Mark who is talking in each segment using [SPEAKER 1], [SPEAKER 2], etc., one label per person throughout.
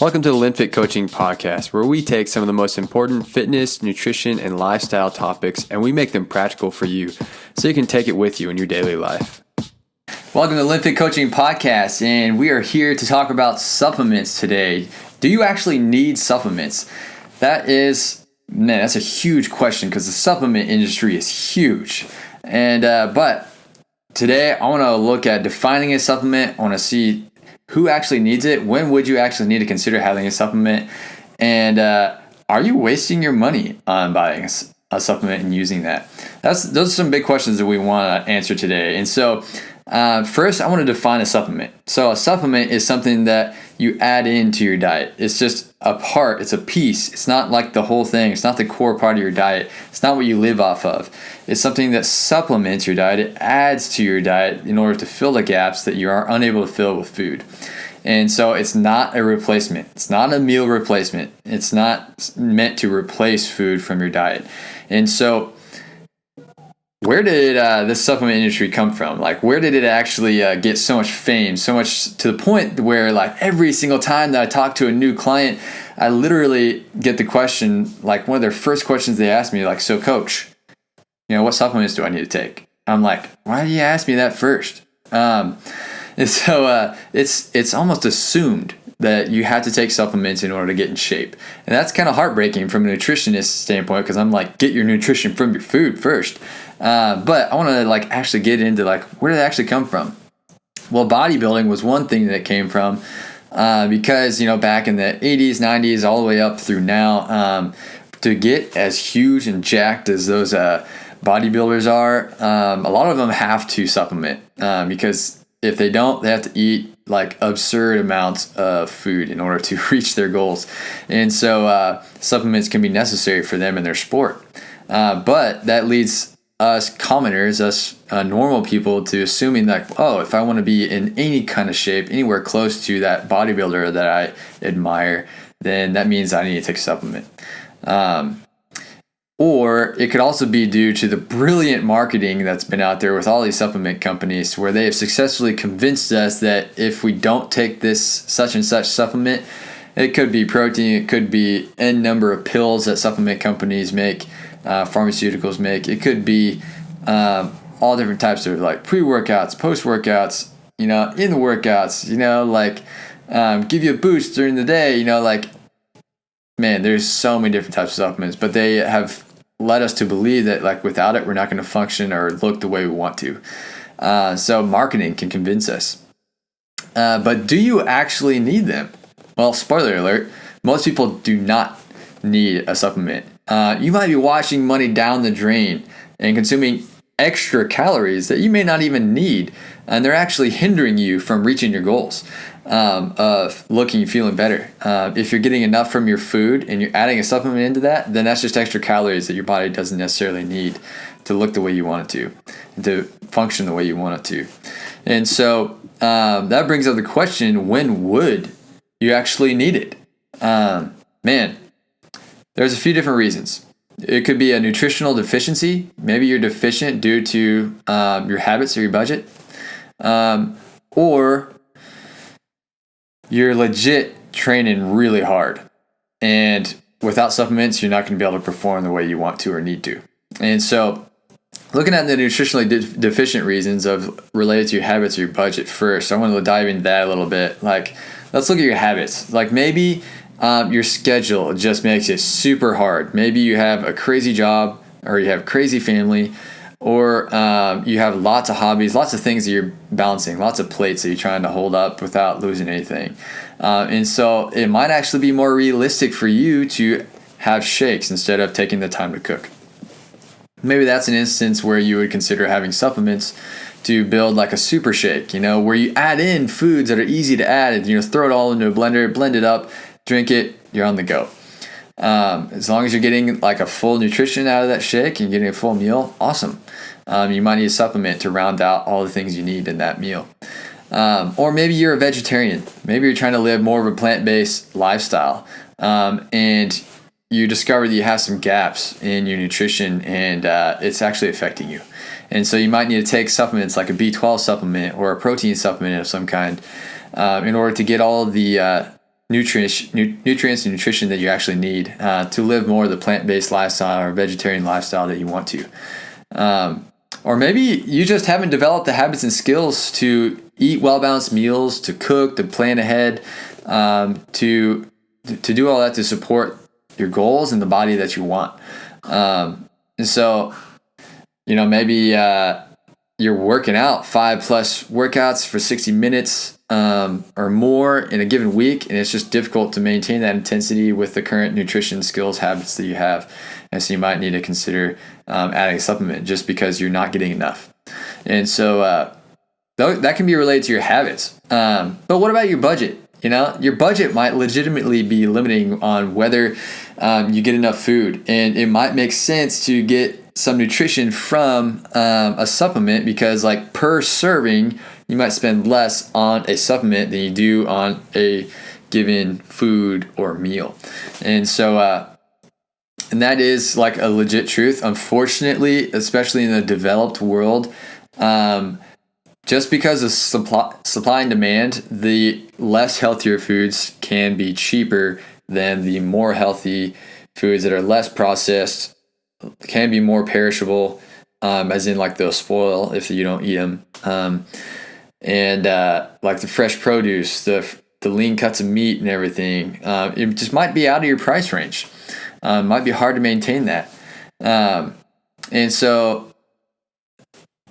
[SPEAKER 1] Welcome to the LinnFit Coaching podcast, where we take some of the most important fitness, nutrition, and lifestyle topics, and we make them practical for you so you can take it with you in your daily life.
[SPEAKER 2] Welcome to the LinnFit Coaching podcast, and we are here to talk about supplements today. Do you actually need supplements? That's a huge question because the supplement industry is huge. But today I want to look at defining a supplement. I want to see who actually needs it. When would you actually need to consider having a supplement? And are you wasting your money on buying a supplement and using that? Those are some big questions that we want to answer today. And so first, I want to define a supplement. So a supplement is something that you add into your diet. It's just a part. It's a piece. It's not like the whole thing. It's not the core part of your diet. It's not what you live off of. It's something that supplements your diet. It adds to your diet in order to fill the gaps that you are unable to fill with food. And so it's not a replacement. It's not a meal replacement. It's not meant to replace food from your diet. And so where did this supplement industry come from? Like, where did it actually get so much fame, so much to the point where, like, every single time that I talk to a new client, I literally get the question, like, one of their first questions they ask me, like, so coach, what supplements do I need to take? I'm like, why do you ask me that first? And so it's almost assumed that you have to take supplements in order to get in shape. And that's kind of heartbreaking from a nutritionist standpoint, because I'm like, get your nutrition from your food first. But I want to actually get into where did it actually come from? Well, bodybuilding was one thing that came from, because, back in the 80s, 90s, all the way up through now, to get as huge and jacked as those bodybuilders are, a lot of them have to supplement, because if they don't, they have to eat absurd amounts of food in order to reach their goals. And so supplements can be necessary for them in their sport. But that leads us commoners, us normal people, to assuming if I want to be in any kind of shape, anywhere close to that bodybuilder that I admire, then that means I need to take a supplement. Or it could also be due to the brilliant marketing that's been out there with all these supplement companies, where they have successfully convinced us that if we don't take this such and such supplement, it could be protein, it could be N number of pills that supplement companies make, pharmaceuticals make. It could be all different types of pre-workouts, post-workouts, in the workouts, give you a boost during the day, man, there's so many different types of supplements, but they have led us to believe that without it, we're not going to function or look the way we want to. So marketing can convince us. But do you actually need them? Well, spoiler alert, most people do not need a supplement. You might be washing money down the drain and consuming extra calories that you may not even need, and they're actually hindering you from reaching your goals of looking and feeling better. If you're getting enough from your food and you're adding a supplement into that, then that's just extra calories that your body doesn't necessarily need to look the way you want it to, and to function the way you want it to. And so that brings up the question, when would you actually need it? There's a few different reasons. It could be a nutritional deficiency. Maybe you're deficient due to your habits or your budget. Or you're legit training really hard. And without supplements, you're not going to be able to perform the way you want to or need to. And so looking at the nutritionally deficient reasons related to your habits or your budget first, I want to dive into that a little bit. Let's look at your habits. Maybe your schedule just makes it super hard. Maybe you have a crazy job, or you have a crazy family, or you have lots of hobbies, lots of things that you're balancing, lots of plates that you're trying to hold up without losing anything. And so it might actually be more realistic for you to have shakes instead of taking the time to cook. Maybe that's an instance where you would consider having supplements to build a super shake, where you add in foods that are easy to add, and throw it all into a blender, blend it up, drink it, you're on the go. As long as you're getting a full nutrition out of that shake and getting a full meal, awesome. You might need a supplement to round out all the things you need in that meal. Or maybe you're a vegetarian. Maybe you're trying to live more of a plant-based lifestyle, and you discover that you have some gaps in your nutrition, and it's actually affecting you. And so you might need to take supplements like a B12 supplement or a protein supplement of some kind in order to get all of the nutrients and nutrition that you actually need to live more of the plant-based lifestyle or vegetarian lifestyle that you want to. Or maybe you just haven't developed the habits and skills to eat well-balanced meals, to cook, to plan ahead, to do all that to support your goals and the body that you want. And so, maybe you're working out 5+ workouts for 60 minutes or more in a given week, and it's just difficult to maintain that intensity with the current nutrition skills habits that you have. And so you might need to consider adding a supplement just because you're not getting enough. And so that can be related to your habits. But what about your budget? Your budget might legitimately be limiting on whether you get enough food, and it might make sense to get some nutrition from a supplement because, like, per serving, you might spend less on a supplement than you do on a given food or meal. And so, and that is like a legit truth. Unfortunately, especially in the developed world, just because of supply and demand, the less healthier foods can be cheaper than the more healthy foods that are less processed, can be more perishable, as in like they'll spoil if you don't eat them. And like the fresh produce, the lean cuts of meat and everything, it just might be out of your price range. Might be hard to maintain that. And so,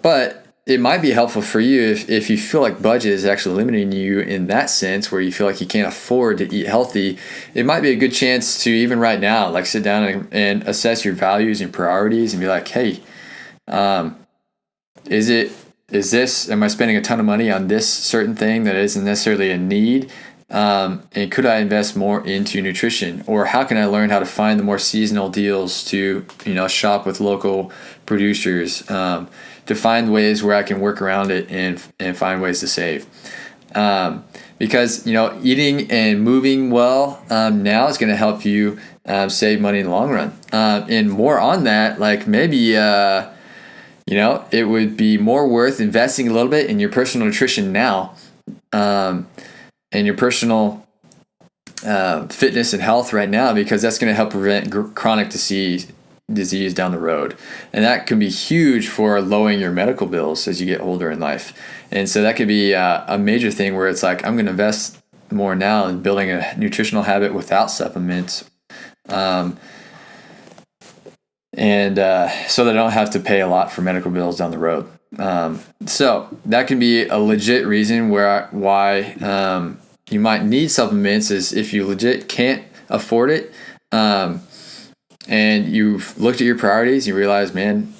[SPEAKER 2] but it might be helpful for you if you feel like budget is actually limiting you in that sense, where you feel like you can't afford to eat healthy. It might be a good chance to, even right now, like sit down and assess your values and priorities and be like, hey, am I spending a ton of money on this certain thing that isn't necessarily a need? And could I invest more into nutrition? Or how can I learn how to find the more seasonal deals to, shop with local producers, to find ways where I can work around it and find ways to save. Because, eating and moving well now is going to help you save money in the long run. And more on that, like maybe, it would be more worth investing a little bit in your personal nutrition now, and your personal fitness and health right now, because that's going to help prevent chronic disease down the road. And that can be huge for lowering your medical bills as you get older in life. And so that could be a major thing where it's like, I'm going to invest more now in building a nutritional habit without supplements, and so that I don't have to pay a lot for medical bills down the road. So that can be a legit reason why you might need supplements, is if you legit can't afford it, and you've looked at your priorities, you realize, man,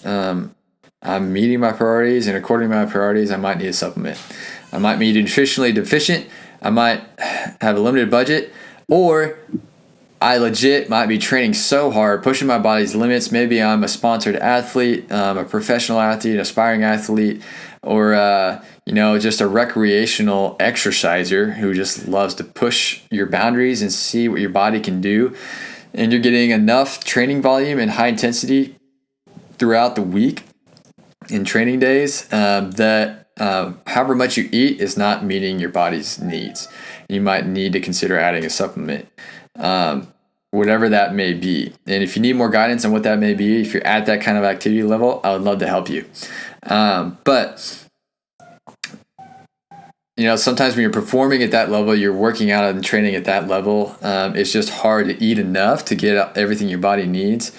[SPEAKER 2] I'm meeting my priorities, and according to my priorities, I might need a supplement. I might be nutritionally deficient. I might have a limited budget, or I legit might be training so hard, pushing my body's limits. Maybe I'm a sponsored athlete, a professional athlete, an aspiring athlete, or just a recreational exerciser who just loves to push your boundaries and see what your body can do. And you're getting enough training volume and high intensity throughout the week in training days that however much you eat is not meeting your body's needs. You might need to consider adding a supplement, whatever that may be. And if you need more guidance on what that may be, if you're at that kind of activity level, I would love to help you. But sometimes when you're performing at that level, you're working out and training at that level, it's just hard to eat enough to get everything your body needs,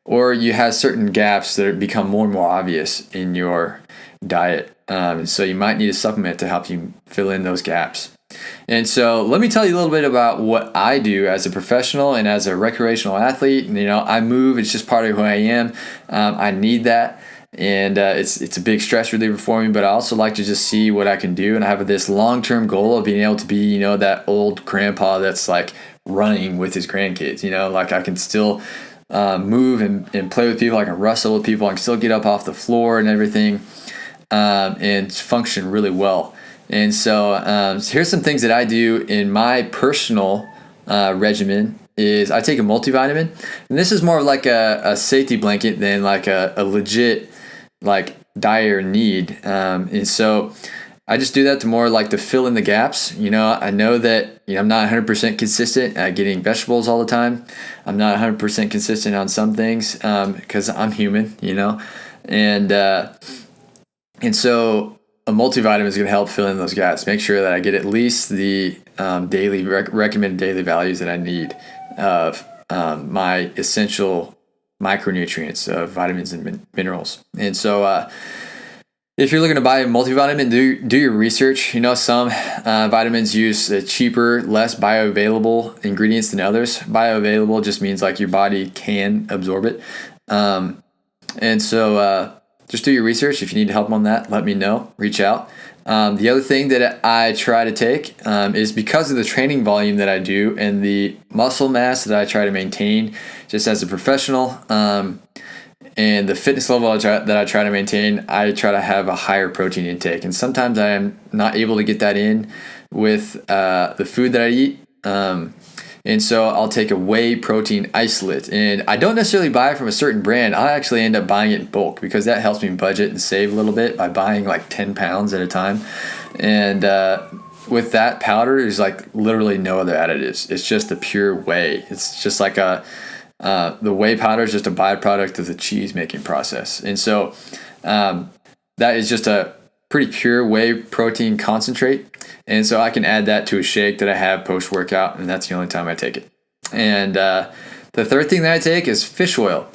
[SPEAKER 2] or you have certain gaps that become more and more obvious in your diet. So you might need a supplement to help you fill in those gaps. And so let me tell you a little bit about what I do as a professional and as a recreational athlete. And, I move, it's just part of who I am. I need that. And it's a big stress reliever for me, but I also like to just see what I can do. And I have this long-term goal of being able to be, that old grandpa that's like running with his grandkids, like I can still move and play with people. I can wrestle with people. I can still get up off the floor and everything, and function really well. And so here's some things that I do in my personal regimen. Is I take a multivitamin, and this is more like a safety blanket than like a legit like dire need. And so I just do that to more like to fill in the gaps. I know that I'm not 100% consistent at getting vegetables all the time. I'm not 100% consistent on some things because I'm human, and so a multivitamin is going to help fill in those gaps. Make sure that I get at least the daily recommended daily values that I need of my essential micronutrients of vitamins and minerals. And so if you're looking to buy a multivitamin, do your research. Some vitamins use cheaper, less bioavailable ingredients than others. Bioavailable just means like your body can absorb it. And so just do your research. If you need help on that, let me know. Reach out. The other thing that I try to take is because of the training volume that I do and the muscle mass that I try to maintain just as a professional, and the fitness level that I try to maintain, I try to have a higher protein intake. And sometimes I am not able to get that in with the food that I eat. And so I'll take a whey protein isolate. And I don't necessarily buy it from a certain brand. I actually end up buying it in bulk because that helps me budget and save a little bit by buying like 10 pounds at a time. And with that powder, there's like literally no other additives. It's just the pure whey. It's just like the whey powder is just a byproduct of the cheese making process. And so that is just a pretty pure whey protein concentrate. And so I can add that to a shake that I have post-workout, and that's the only time I take it. And the third thing that I take is fish oil,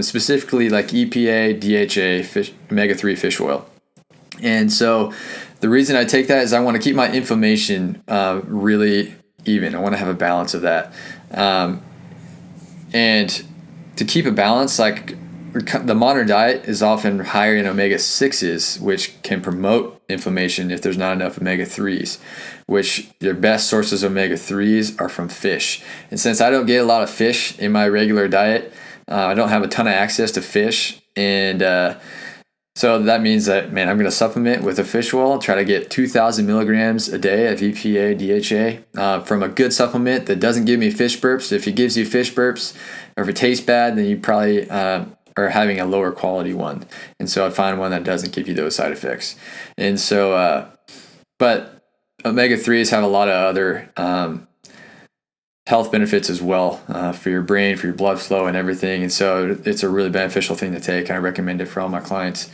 [SPEAKER 2] specifically like EPA, DHA, omega-3 fish oil. And so the reason I take that is I want to keep my inflammation really even. I want to have a balance of that. And to keep a balance, like the modern diet is often higher in omega-6s, which can promote inflammation if there's not enough omega-3s, which your best sources of omega-3s are from fish. And since I don't get a lot of fish in my regular diet, I don't have a ton of access to fish. And so that means that, I'm going to supplement with a fish oil, try to get 2,000 milligrams a day of EPA, DHA from a good supplement that doesn't give me fish burps. If it gives you fish burps or if it tastes bad, then you probably are having a lower quality one. And so I find one that doesn't give you those side effects. And so, but omega-3s have a lot of other health benefits as well for your brain, for your blood flow and everything. And so it's a really beneficial thing to take. I recommend it for all my clients.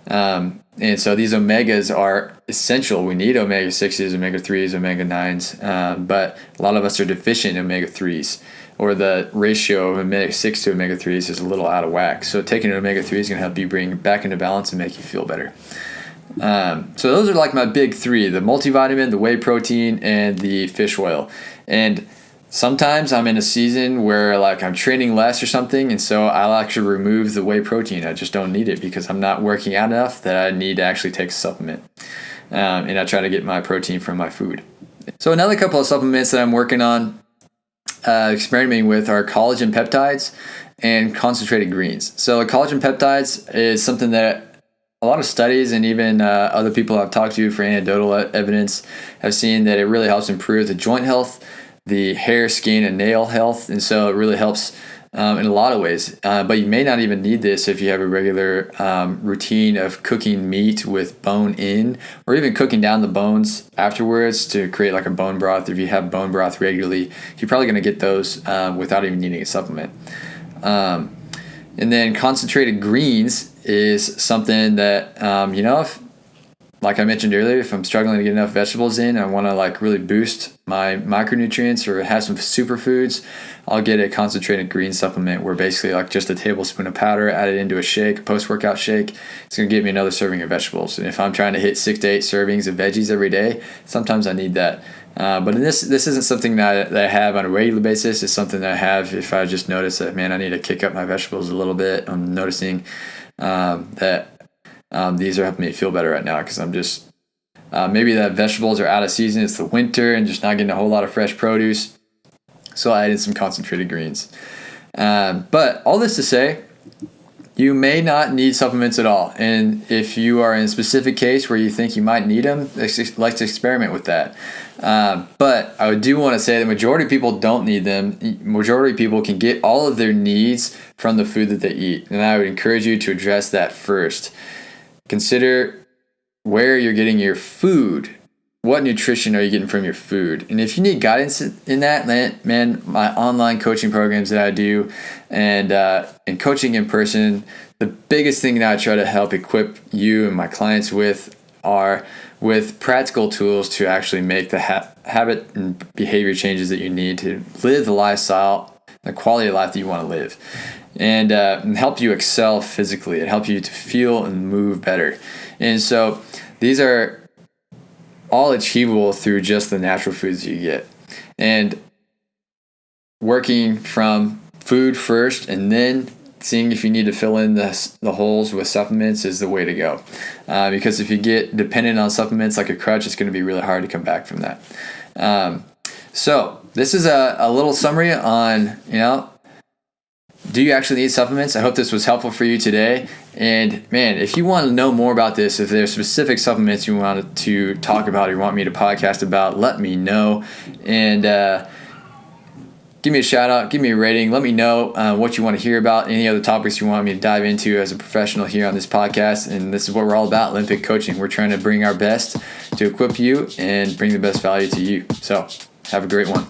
[SPEAKER 2] And so these omegas are essential. We need omega-6s, omega-3s, omega-9s, but a lot of us are deficient in omega-3s, or the ratio of omega-6 to omega-3s is a little out of whack. So taking an omega-3 is going to help you bring it back into balance and make you feel better. So those are like my big three: the multivitamin, the whey protein, and the fish oil. And sometimes I'm in a season where like I'm training less or something, and so I'll actually remove the whey protein. I just don't need it because I'm not working out enough that I need to actually take a supplement. And I try to get my protein from my food. So another couple of supplements that I'm working on, experimenting with, are collagen peptides and concentrated greens. So collagen peptides is something that a lot of studies and even other people I've talked to for anecdotal evidence have seen that it really helps improve the joint health, the hair, skin, and nail health. And so it really helps in a lot of ways. But you may not even need this if you have a regular routine of cooking meat with bone in, or even cooking down the bones afterwards to create like a bone broth. If you have bone broth regularly, you're probably going to get those without even needing a supplement. And then concentrated greens is something that, if, like I mentioned earlier, if I'm struggling to get enough vegetables in, I want to like really boost my micronutrients or have some superfoods, I'll get a concentrated green supplement where basically like just a tablespoon of powder added into a shake, post-workout shake, it's going to give me another serving of vegetables. And if I'm trying to hit 6 to 8 servings of veggies every day, sometimes I need that. But this isn't something that I have on a regular basis. It's something that I have if I just notice that, I need to kick up my vegetables a little bit. I'm noticing that these are helping me feel better right now because I'm just maybe that vegetables are out of season. It's the winter and just not getting a whole lot of fresh produce. So I added some concentrated greens. But all this to say, you may not need supplements at all. And if you are in a specific case where you think you might need them, let's experiment with that. But I do want to say the majority of people don't need them. Majority of people can get all of their needs from the food that they eat. And I would encourage you to address that first. Consider where you're getting your food. What nutrition are you getting from your food? And if you need guidance in that, man, my online coaching programs that I do and coaching in person, the biggest thing that I try to help equip you and my clients with are with practical tools to actually make the habit and behavior changes that you need to live the lifestyle, the quality of life that you want to live, and help you excel physically and help you to feel and move better. And so these are all achievable through just the natural foods you get, and working from food first and then seeing if you need to fill in the holes with supplements is the way to go, because if you get dependent on supplements like a crutch, it's going to be really hard to come back from that. So this is a little summary on, do you actually need supplements? I hope this was helpful for you today. And man, if you want to know more about this, if there's specific supplements you wanted to talk about or you want me to podcast about, let me know. And give me a shout out, give me a rating. Let me know what you want to hear about, any other topics you want me to dive into as a professional here on this podcast. And this is what we're all about, LinnFit Coaching. We're trying to bring our best to equip you and bring the best value to you. So have a great one.